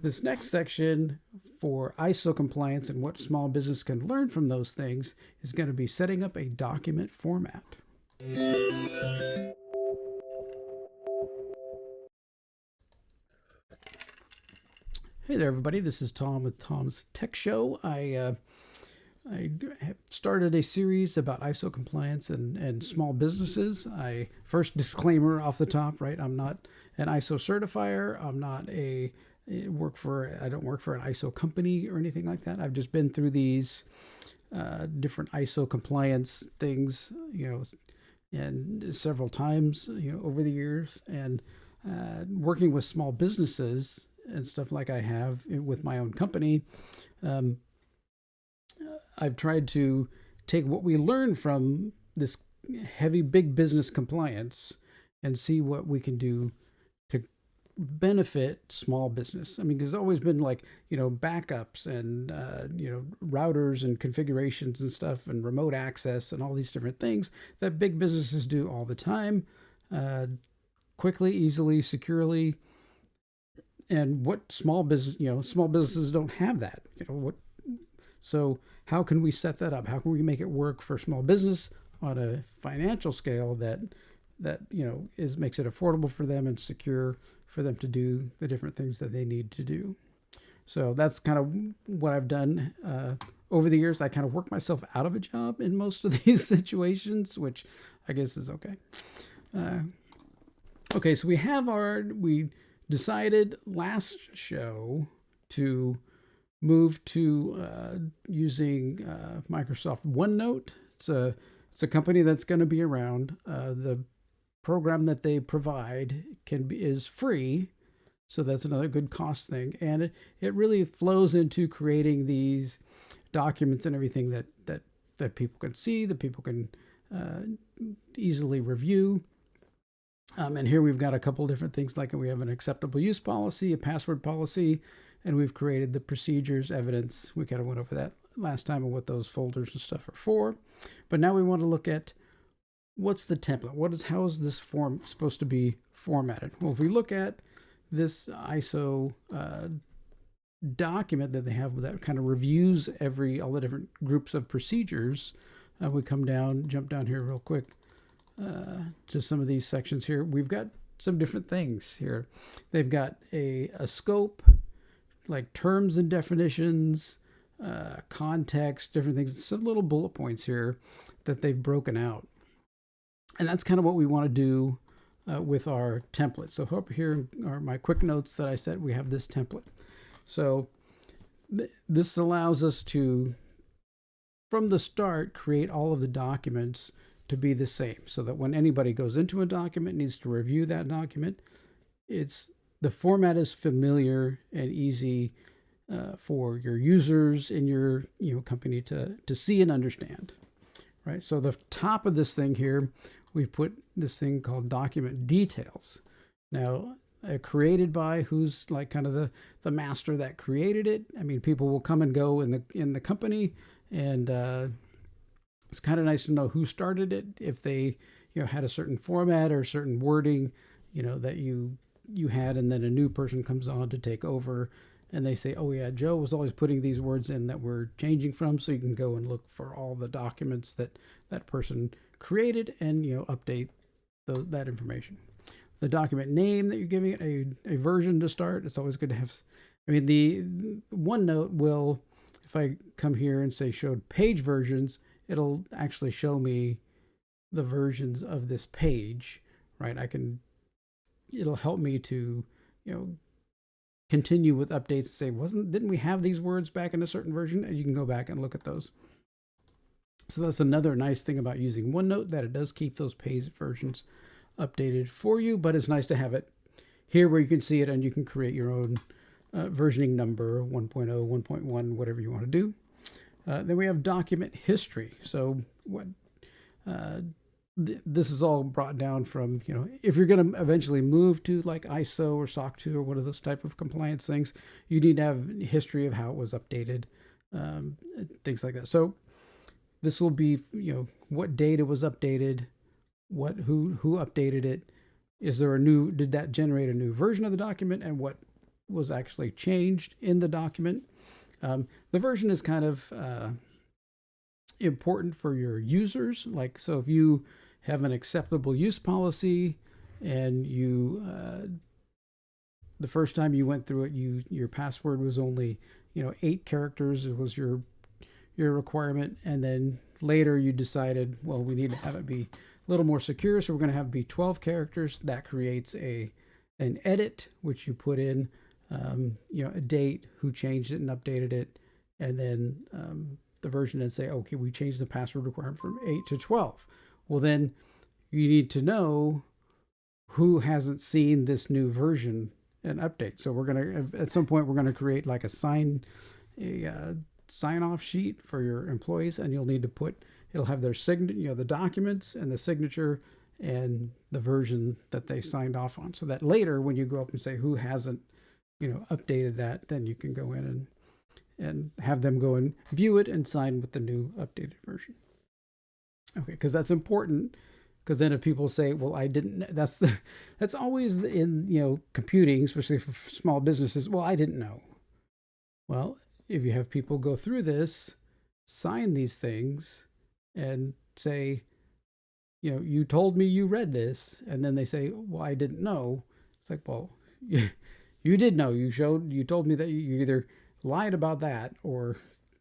This next section for ISO compliance and what small business can learn from those things is going to be setting up a document format. Hey there, everybody. This is Tom with Tom's Tech Show. I have started a series about ISO compliance and small businesses. First disclaimer off the top, right? I'm not an ISO certifier. I'm not I don't work for an ISO company or anything like that. I've just been through these different ISO compliance things, and several times, over the years, and working with small businesses and stuff like I have with my own company. I've tried to take what we learned from this heavy big business compliance and see what we can do to benefit small business. I mean, there's always been backups and routers and configurations and stuff and remote access and all these different things that big businesses do all the time, quickly, easily, securely. And what small businesses don't have that. So how can we set that up? How can we make it work for small business on a financial scale that makes it affordable for them and secure for them to do the different things that they need to do? So that's kind of what I've done over the years. I kind of worked myself out of a job in most of these situations, which I guess is okay. Okay, so we decided last show to move to using Microsoft OneNote. It's a company that's going to be around. The program that they provide is free, so that's another good cost thing, and it really flows into creating these documents and everything that people can see, that people can easily review. And here we've got a couple different things, like we have an acceptable use policy, a password policy, and we've created the procedures, evidence. We kind of went over that last time and what those folders and stuff are for. But now we want to look at what's the template? How is this form supposed to be formatted? Well, if we look at this ISO document that they have that kind of reviews all the different groups of procedures, we jump down here real quick. To some of these sections here, we've got some different things here. They've got a scope, like terms and definitions, context, different things, some little bullet points here that they've broken out. And that's kind of what we want to do with our template. So up here are my quick notes that I said we have this template. So this allows us to, from the start, create all of the documents to be the same, so that when anybody goes into a document, needs to review that document, the format is familiar and easy for your users in your company to see and understand, right? So the top of this thing here, we've put this thing called document details. Now, created by who's like kind of the master that created it. I mean, people will come and go in the company, and it's kind of nice to know who started it, if they had a certain format or certain wording that you had, and then a new person comes on to take over and they say, oh yeah, Joe was always putting these words in that we're changing from. So you can go and look for all the documents that person created and update that information. The document name that you're giving it, a version to start, it's always good to have. I mean, the OneNote will, if I come here and say showed page versions, it'll actually show me the versions of this page, right? It'll help me to, continue with updates and say, didn't we have these words back in a certain version? And you can go back and look at those. So that's another nice thing about using OneNote, that it does keep those page versions updated for you, but it's nice to have it here where you can see it and you can create your own versioning number, 1.0, 1.1, whatever you want to do. Then we have document history. So this is all brought down from, if you're going to eventually move to like ISO or SOC 2 or one of those type of compliance things, you need to have history of how it was updated, things like that. So this will be, what date it was updated, who updated it, did that generate a new version of the document, and what was actually changed in the document. The version is kind of important for your users. Like, so if you have an acceptable use policy and you the first time you went through it, your password was only 8 characters. It was your requirement, and then later you decided, well, we need to have it be a little more secure, so we're going to have it be 12 characters. That creates an edit, which you put in a date, who changed it and updated it, and then the version and say, okay, we changed the password requirement from 8 to 12. Well, then you need to know who hasn't seen this new version and update. So we're going to, at some point, we're going to create like a sign-off sheet for your employees, and you'll need to put, it'll have their signature, the documents and the signature and the version that they signed off on. So that later, when you go up and say who hasn't, updated that, then you can go in and have them go and view it and sign with the new updated version. Okay, because that's important. Because then if people say, well, I didn't, that's always in, computing, especially for small businesses. Well, I didn't know. Well, if you have people go through this, sign these things and say, you told me you read this. And then they say, well, I didn't know. It's like, well, you did know. You told me that you either lied about that or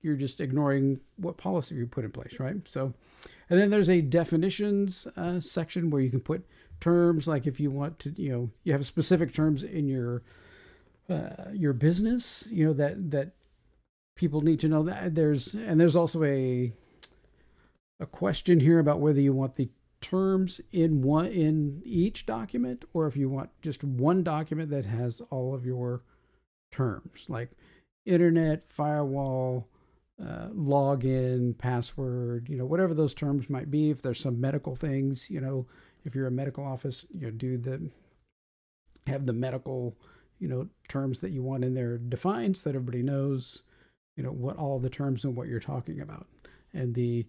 you're just ignoring what policy you put in place, right? So, and then there's a definitions section where you can put terms, like if you want to, you have specific terms in your business, that people need to know. That there's also a question here about whether you want the terms in each document, or if you want just one document that has all of your terms, like internet, firewall, login, password, whatever those terms might be. If there's some medical things, if you're a medical office, have the medical, terms that you want in there defined so that everybody knows, what all the terms and what you're talking about. And the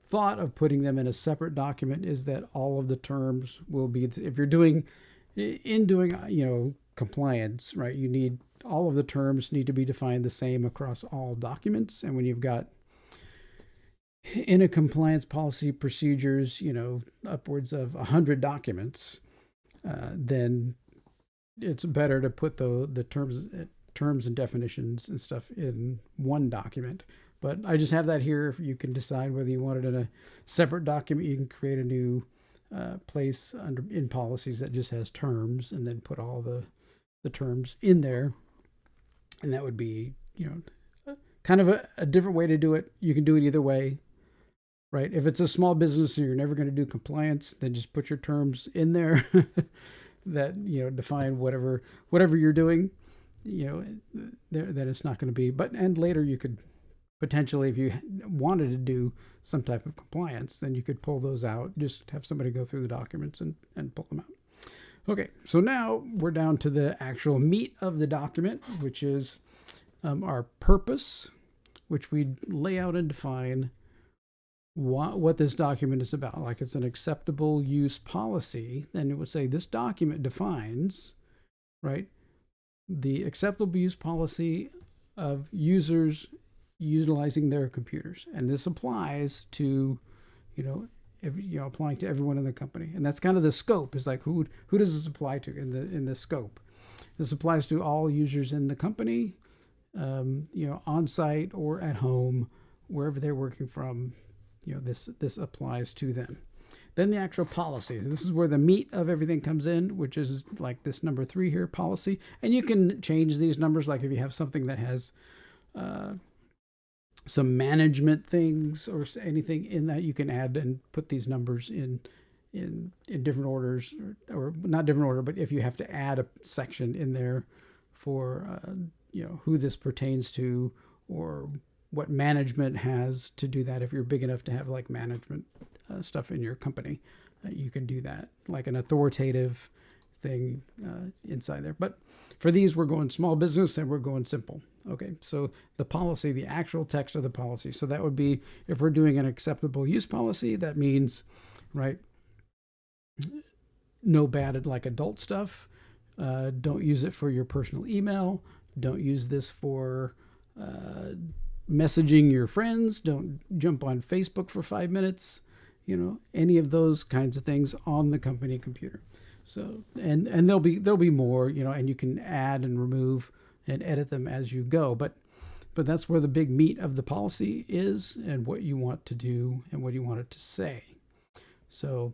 thought of putting them in a separate document is that all of the terms will be, if you're doing compliance, right, you need all of the terms need to be defined the same across all documents. And when you've got in a compliance policy procedures, upwards of 100 documents, then it's better to put the terms and definitions and stuff in one document. But I just have that here. You can decide whether you want it in a separate document. You can create a new place in policies that just has terms, and then put all the terms in there. And that would be, kind of a different way to do it. You can do it either way, right? If it's a small business and you're never going to do compliance, then just put your terms in there that, define whatever you're doing, then it's not going to be. And later you could potentially, if you wanted to do some type of compliance, then you could pull those out, just have somebody go through the documents and pull them out. Okay, so now we're down to the actual meat of the document, which is our purpose, which we lay out and define what this document is about. Like, it's an acceptable use policy, then it would say this document defines, right, the acceptable use policy of users utilizing their computers. And this applies to, applying to everyone in the company. And that's kind of the scope, is like, who does this apply to in the scope? This applies to all users in the company, on site or at home, wherever they're working from. This applies to them. Then the actual policy. This is where the meat of everything comes in, which is like this number 3 here, policy. And you can change these numbers. Like if you have something that has some management things or anything in that, you can add and put these numbers in different orders, or not different order, but if you have to add a section in there for who this pertains to, or what management has to do that. If you're big enough to have like management stuff in your company, you can do that, like an authoritative thing inside there. But for these, we're going small business and we're going simple. Okay, so the policy, the actual text of the policy. So that would be, if we're doing an acceptable use policy, that means, right, no bad like adult stuff. Don't use it for your personal email. Don't use this for messaging your friends. Don't jump on Facebook for 5 minutes. Any of those kinds of things on the company computer. So, and there'll be more, and you can add and remove and edit them as you go. But that's where the big meat of the policy is, and what you want to do and what you want it to say. So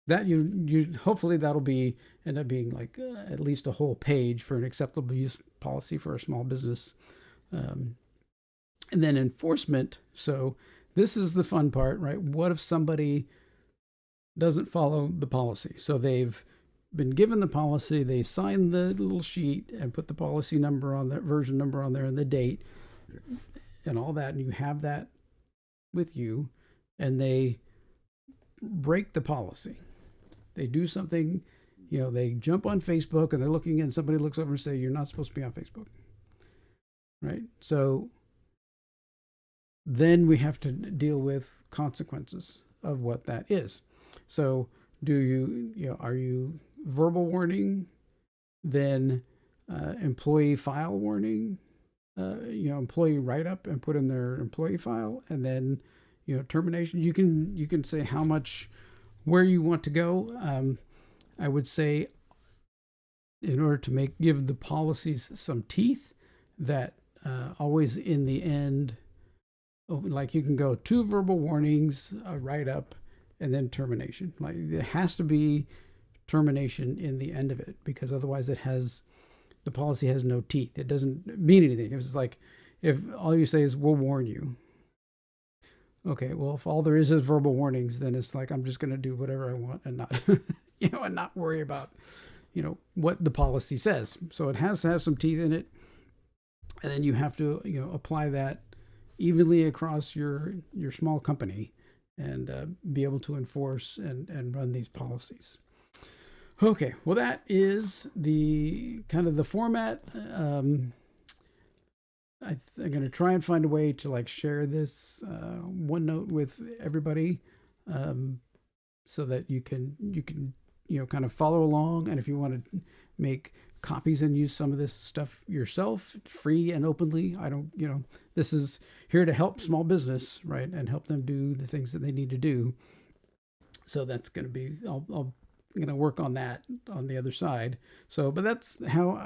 that you hopefully that'll end up being like at least a whole page for an acceptable use policy for a small business. And then enforcement. So this is the fun part, right? What if somebody doesn't follow the policy? So they've been given the policy, they signed the little sheet and put the policy number on that, version number on there, and the date and all that, and you have that with you, and they break the policy. They do something, they jump on Facebook and they're looking, and somebody looks over and say, you're not supposed to be on Facebook. Right? So then we have to deal with consequences of what that is. So are you verbal warning, then employee file warning, employee write-up and put in their employee file, and then termination. You can say how much, where you want to go. I would say, in order to give the policies some teeth, that always in the end, like you can go 2 verbal warnings, a write-up, and then termination. Like it has to be termination in the end of it, because otherwise the policy has no teeth. It doesn't mean anything. It's like, if all you say is, we'll warn you. Okay, well, if all there is verbal warnings, then it's like, I'm just going to do whatever I want and not, and not worry about, what the policy says. So it has to have some teeth in it. And then you have to, apply that evenly across your small company, and be able to enforce and run these policies. Okay, well, that is the kind of the format. I'm going to try and find a way to share this OneNote with everybody, so that you can kind of follow along. And if you want to make copies and use some of this stuff yourself, free and openly, this is here to help small business, right, and help them do the things that they need to do. So that's going to be, I'm going to work on that on the other side. So, but that's how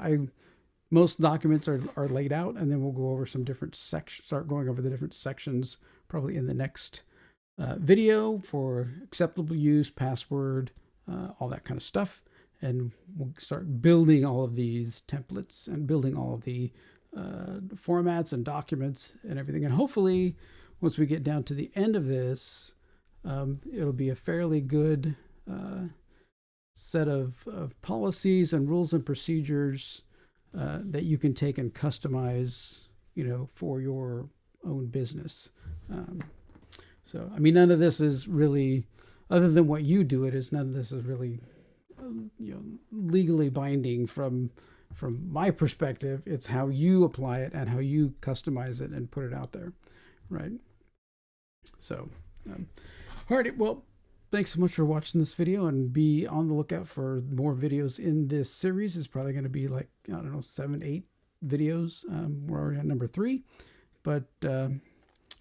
most documents are laid out, and then we'll go over some different start going over the different sections probably in the next video for acceptable use, password, all that kind of stuff. And we'll start building all of these templates and building all of the formats and documents and everything. And hopefully, once we get down to the end of this, it'll be a fairly good set of policies and rules and procedures that you can take and customize, for your own business. So, none of this is really, other than what you do, none of this is really legally binding from my perspective. It's how you apply it and how you customize it and put it out there, right? So, all right. Well, thanks so much for watching this video, and be on the lookout for more videos in this series. It's probably going to be 7, 8 videos. We're already on number 3, but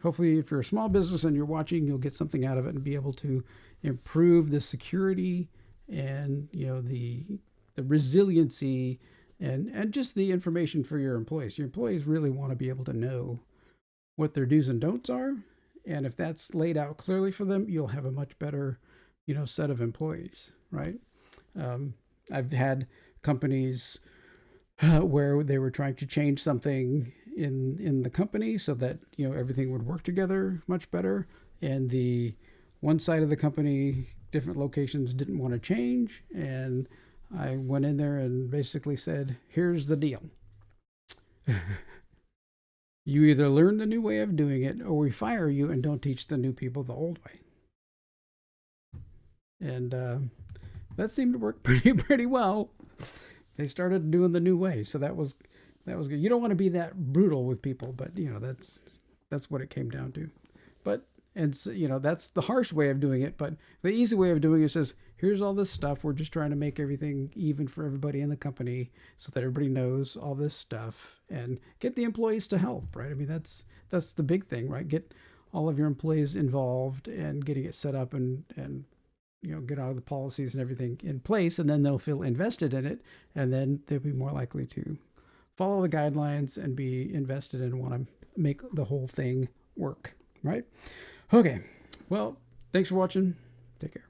hopefully, if you're a small business and you're watching, you'll get something out of it and be able to improve the security and the resiliency and just the information for your employees. Your employees really want to be able to know what their do's and don'ts are, and if that's laid out clearly for them, you'll have a much better set of employees, right? I've had companies where they were trying to change something in the company so that everything would work together much better, and the one side of the company, different locations, didn't want to change, and I went in there and basically said, here's the deal. You either learn the new way of doing it, or we fire you and don't teach the new people the old way. And that seemed to work pretty well. They started doing the new way, so that was good. You don't want to be that brutal with people, but that's what it came down to. But that's the harsh way of doing it. But the easy way of doing it says, here's all this stuff. We're just trying to make everything even for everybody in the company so that everybody knows all this stuff and get the employees to help, right? I mean, that's the big thing, right? Get all of your employees involved and getting it set up and get all the policies and everything in place, and then they'll feel invested in it, and then they'll be more likely to follow the guidelines and be invested and want to make the whole thing work, right? Okay, well, thanks for watching. Take care.